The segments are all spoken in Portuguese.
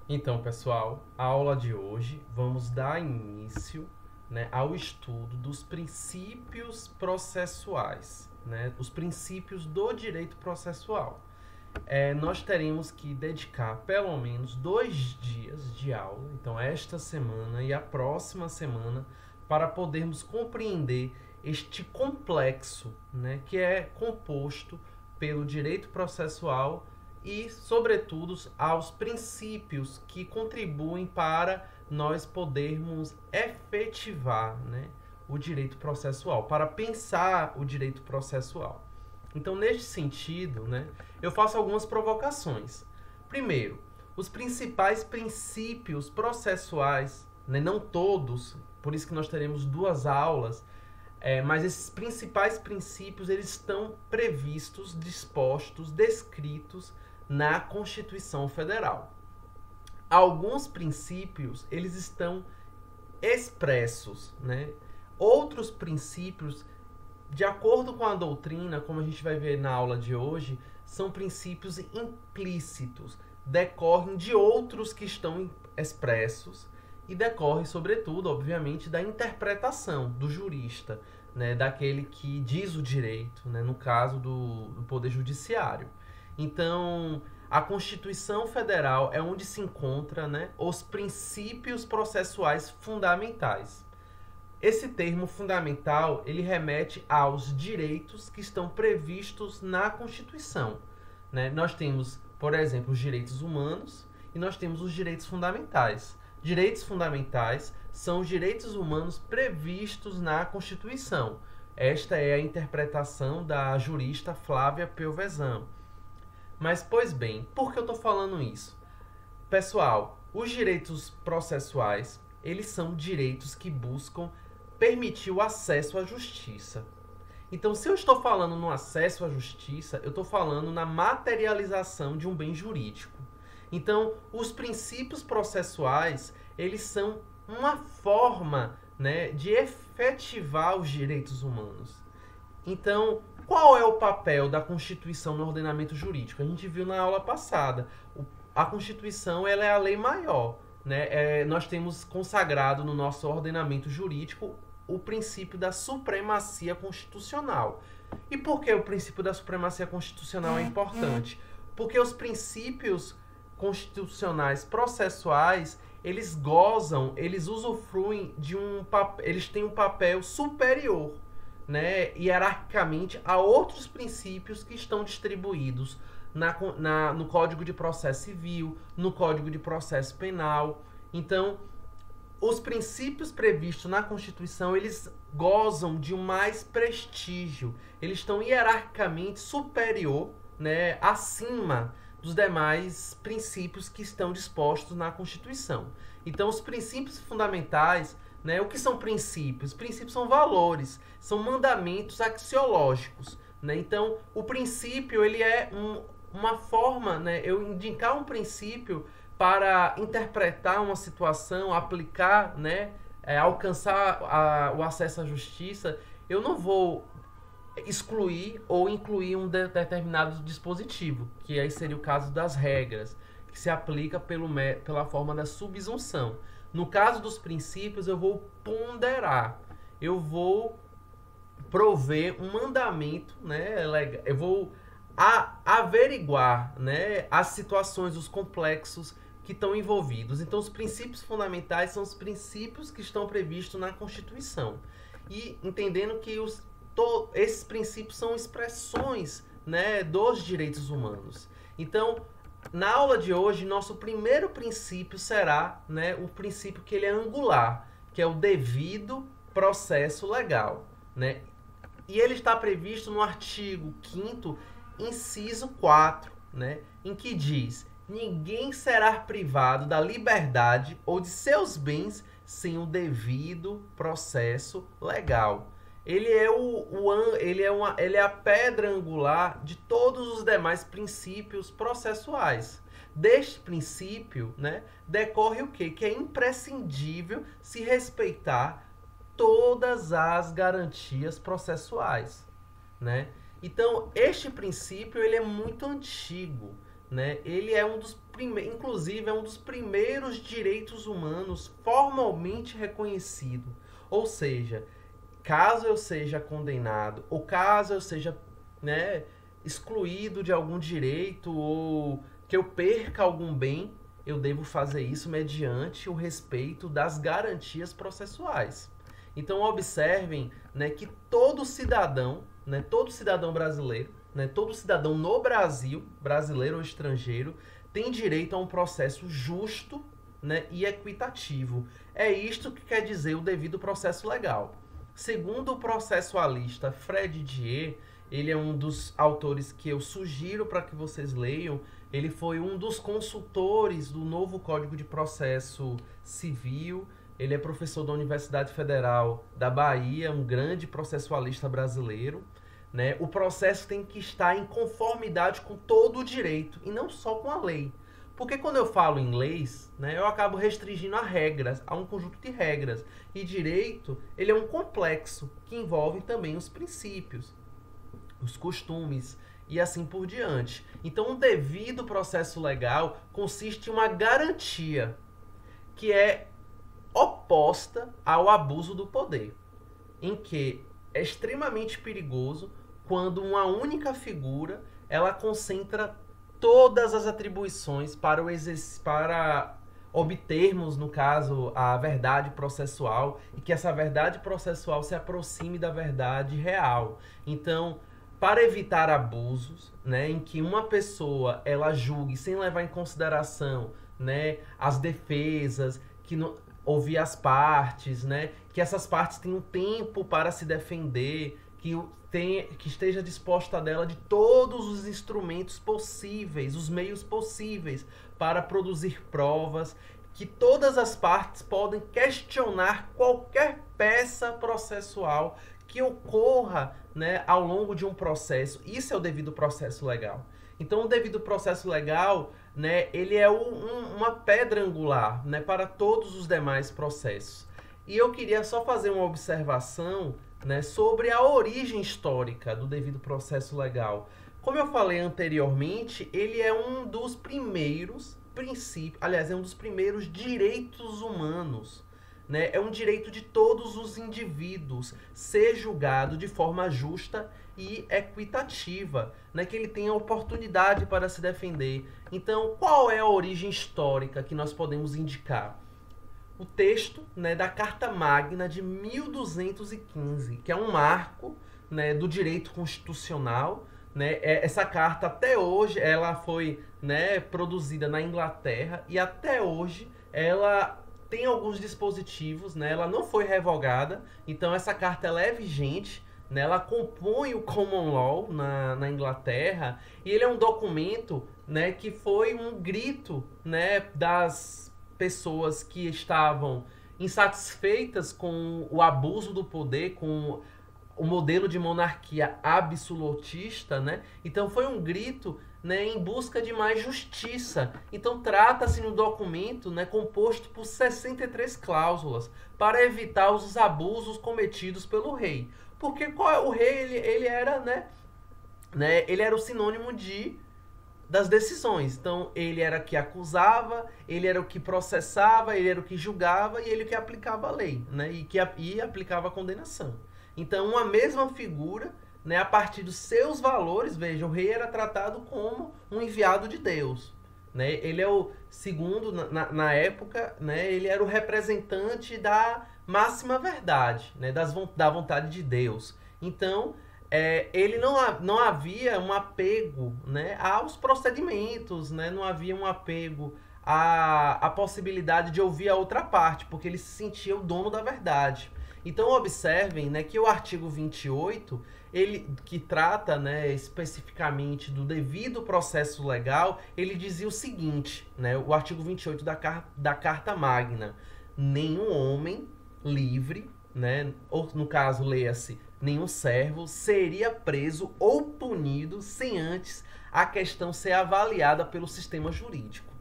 Então, pessoal, a aula de hoje vamos dar início, né, ao estudo dos princípios processuais, né, os princípios do direito processual. Nós teremos que dedicar pelo menos 2 dias de aula, então esta semana e a próxima semana, para podermos compreender este complexo, né, que é composto pelo direito processual e, sobretudo, aos princípios que contribuem para nós podermos efetivar, né, o direito processual, para pensar o direito processual. Então, neste sentido, né, eu faço algumas provocações. Primeiro, os principais princípios processuais, né, não todos, por isso que nós teremos 2 aulas, mas esses principais princípios eles estão previstos, dispostos, descritos na Constituição Federal. Alguns princípios eles estão expressos, né? Outros princípios, de acordo com a doutrina, como a gente vai ver na aula de hoje, são princípios implícitos, decorrem de outros que estão expressos e decorre, sobretudo, obviamente, da interpretação do jurista, né, daquele que diz o direito, né, no caso do Poder Judiciário. Então, a Constituição Federal é onde se encontra, né, os princípios processuais fundamentais. Esse termo fundamental, ele remete aos direitos que estão previstos na Constituição, né? Nós temos, por exemplo, os direitos humanos e nós temos os direitos fundamentais. Direitos fundamentais são os direitos humanos previstos na Constituição. Esta é a interpretação da jurista Flávia Piovesan. Mas, pois bem, por que eu estou falando isso? Pessoal, os direitos processuais, eles são direitos que buscam permitir o acesso à justiça. Então, se eu estou falando no acesso à justiça, eu estou falando na materialização de um bem jurídico. Então, os princípios processuais, eles são uma forma, né, de efetivar os direitos humanos. Então, qual é o papel da Constituição no ordenamento jurídico? A gente viu na aula passada. A Constituição ela é a lei maior. Né? Nós temos consagrado no nosso ordenamento jurídico o princípio da supremacia constitucional. E por que o princípio da supremacia constitucional é importante? Porque os princípios constitucionais processuais, eles gozam, eles usufruem de eles têm um papel superior, né, hierarquicamente a outros princípios que estão distribuídos no Código de Processo Civil, no Código de Processo Penal. Então, os princípios previstos na Constituição, eles gozam de um mais prestígio. Eles estão hierarquicamente superior, né, acima dos demais princípios que estão dispostos na Constituição. Então, os princípios fundamentais, né, o que são princípios? Princípios são valores, são mandamentos axiológicos. Né? Então, o princípio ele é uma forma, né, eu indicar um princípio para interpretar uma situação, aplicar, né, alcançar o acesso à justiça. Eu não vou excluir ou incluir um determinado dispositivo, que aí seria o caso das regras, que se aplica pela forma da subsunção. No caso dos princípios, eu vou ponderar, eu vou prover um mandamento, né, eu vou averiguar, né, as situações, os complexos que estão envolvidos. Então, os princípios fundamentais são os princípios que estão previstos na Constituição. E entendendo que esses princípios são expressões, né, dos direitos humanos. Então, na aula de hoje, nosso primeiro princípio será, né, o princípio que ele é angular, que é o devido processo legal. Né? E ele está previsto no artigo 5º, inciso 4, né, em que diz: ninguém será privado da liberdade ou de seus bens sem o devido processo legal. Ele é a pedra angular de todos os demais princípios processuais. Deste princípio, né, decorre o quê? Que é imprescindível se respeitar todas as garantias processuais. Né? Então, este princípio ele é muito antigo. Né? Ele é um dos inclusive, é um dos primeiros direitos humanos formalmente reconhecido. Ou seja, caso eu seja condenado, ou caso eu seja, né, excluído de algum direito, ou que eu perca algum bem, eu devo fazer isso mediante o respeito das garantias processuais. Então observem, né, que todo cidadão brasileiro, né, todo cidadão no Brasil, brasileiro ou estrangeiro, tem direito a um processo justo, né, e equitativo. É isto que quer dizer o devido processo legal. Segundo o processualista Fred Dier, ele é um dos autores que eu sugiro para que vocês leiam. Ele foi um dos consultores do novo Código de Processo Civil. Ele é professor da Universidade Federal da Bahia, um grande processualista brasileiro. Né? O processo tem que estar em conformidade com todo o direito e não só com a lei. Porque quando eu falo em leis, né, eu acabo restringindo a regras, a um conjunto de regras. E direito, ele é um complexo que envolve também os princípios, os costumes e assim por diante. Então, o devido processo legal consiste em uma garantia que é oposta ao abuso do poder, em que é extremamente perigoso quando uma única figura ela concentra todas as atribuições para obtermos, no caso, a verdade processual e que essa verdade processual se aproxime da verdade real. Então, para evitar abusos, né, em que uma pessoa ela julgue sem levar em consideração, né, as defesas, ouvir as partes, né, que essas partes tenham tempo para se defender, que esteja disposta dela de todos os instrumentos possíveis, os meios possíveis para produzir provas, que todas as partes podem questionar qualquer peça processual que ocorra, né, ao longo de um processo. Isso é o devido processo legal. Então, o devido processo legal, né, ele é uma pedra angular, né, para todos os demais processos. E eu queria só fazer uma observação, né, sobre a origem histórica do devido processo legal. Como eu falei anteriormente, ele é um dos primeiros princípios, aliás, é um dos primeiros direitos humanos. Né? É um direito de todos os indivíduos ser julgado de forma justa e equitativa, né? Que ele tenha oportunidade para se defender. Então, qual é a origem histórica que nós podemos indicar? O texto, né, da Carta Magna de 1215, que é um marco, né, do direito constitucional. Né? Essa carta, até hoje, ela foi, né, produzida na Inglaterra e até hoje ela tem alguns dispositivos, né? Ela não foi revogada, então essa carta ela é vigente, né? Ela compõe o Common Law na Inglaterra e ele é um documento, né, que foi um grito, né, das pessoas que estavam insatisfeitas com o abuso do poder, com o modelo de monarquia absolutista, né? Então foi um grito, né, em busca de mais justiça. Então trata-se de um documento, né, composto por 63 cláusulas para evitar os abusos cometidos pelo rei. Porque o rei ele era, ele era o sinônimo das decisões. Então ele era o que acusava, ele era o que processava, ele era o que julgava e ele que aplicava a lei, né, e aplicava a condenação. Então, uma mesma figura, né, a partir dos seus valores, veja, o rei era tratado como um enviado de Deus. Né? Ele é o, segundo, na época, né, ele era o representante da máxima verdade, né, da vontade de Deus. Então, ele não havia um apego, né, aos procedimentos, né, não havia um apego à possibilidade de ouvir a outra parte, porque ele se sentia o dono da verdade. Então, observem, né, que o artigo 28, ele, que trata, né, especificamente do devido processo legal, ele dizia o seguinte, né, o artigo 28 da Carta Magna: nenhum homem livre, né, ou no caso, leia-se, nenhum servo, seria preso ou punido sem antes a questão ser avaliada pelo sistema jurídico.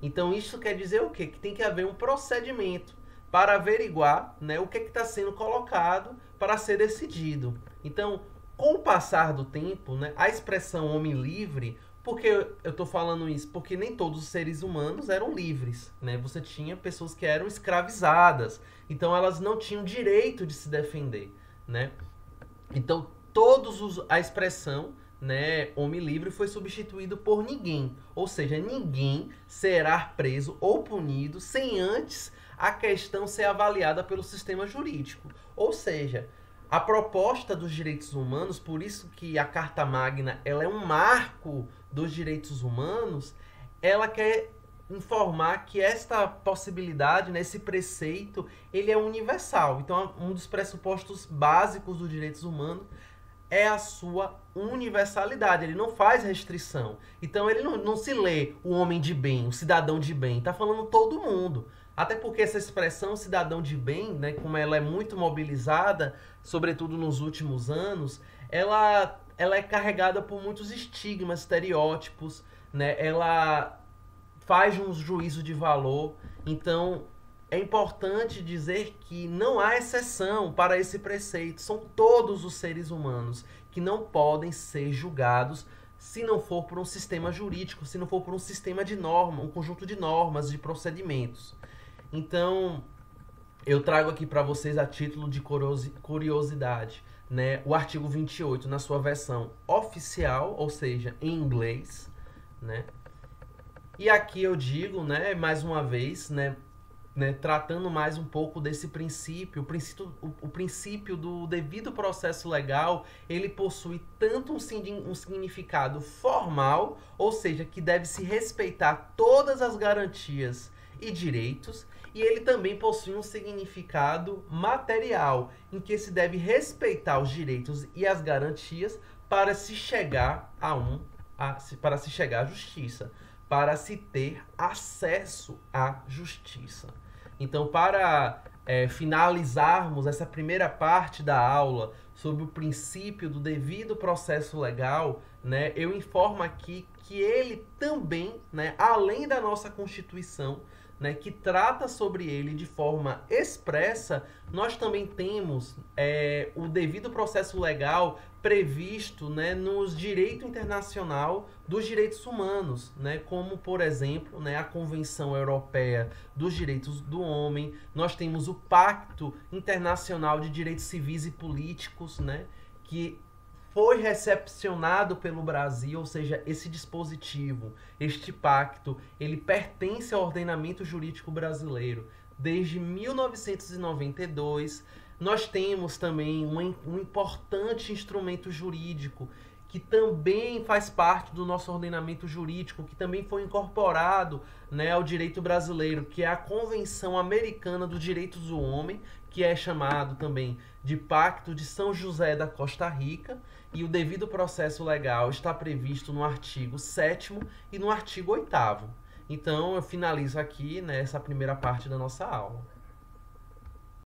Então, isso quer dizer o quê? Que tem que haver um procedimento para averiguar, né, o que está sendo colocado para ser decidido. Então, com o passar do tempo, né, a expressão homem livre Por que eu estou falando isso? Porque nem todos os seres humanos eram livres, né? Você tinha pessoas que eram escravizadas, então elas não tinham direito de se defender, né? Então, a expressão, né, homem livre foi substituído por ninguém. Ou seja, ninguém será preso ou punido sem antes a questão ser avaliada pelo sistema jurídico. Ou seja, a proposta dos direitos humanos, por isso que a Carta Magna ela é um marco dos direitos humanos, ela quer informar que esta possibilidade, né, esse preceito, ele é universal. Então, um dos pressupostos básicos dos direitos humanos é a sua universalidade. Ele não faz restrição. Então, ele não se lê o homem de bem, o cidadão de bem. Está falando todo mundo. Até porque essa expressão cidadão de bem, né, como ela é muito mobilizada, sobretudo nos últimos anos, ela é carregada por muitos estigmas, estereótipos, né? Ela faz um juízo de valor. Então, é importante dizer que não há exceção para esse preceito. São todos os seres humanos que não podem ser julgados se não for por um sistema jurídico, se não for por um sistema de normas, um conjunto de normas, de procedimentos. Então, eu trago aqui para vocês a título de curiosidade, né, o artigo 28 na sua versão oficial, ou seja, em inglês, né? E aqui eu digo, né, mais uma vez, né, tratando mais um pouco desse princípio, o princípio do devido processo legal, ele possui tanto um significado formal, ou seja, que deve se respeitar todas as garantias e direitos, e ele também possui um significado material, em que se deve respeitar os direitos e as garantias para se chegar para se chegar à justiça, para se ter acesso à justiça. Então, para finalizarmos essa primeira parte da aula sobre o princípio do devido processo legal, né, eu informo aqui que ele também, né, além da nossa Constituição, né, que trata sobre ele de forma expressa, nós também temos o devido processo legal previsto, né, nos direito internacional dos direitos humanos, né, como, por exemplo, né, a Convenção Europeia dos Direitos do Homem. Nós temos o Pacto Internacional de Direitos Civis e Políticos, né, que foi recepcionado pelo Brasil, ou seja, esse dispositivo, este pacto, ele pertence ao ordenamento jurídico brasileiro desde 1992. Nós temos também um importante instrumento jurídico que também faz parte do nosso ordenamento jurídico, que também foi incorporado, né, ao direito brasileiro, que é a Convenção Americana dos Direitos do Homem, que é chamado também de Pacto de São José da Costa Rica, e o devido processo legal está previsto no artigo 7º e no artigo 8º. Então, eu finalizo aqui, né, essa primeira parte da nossa aula.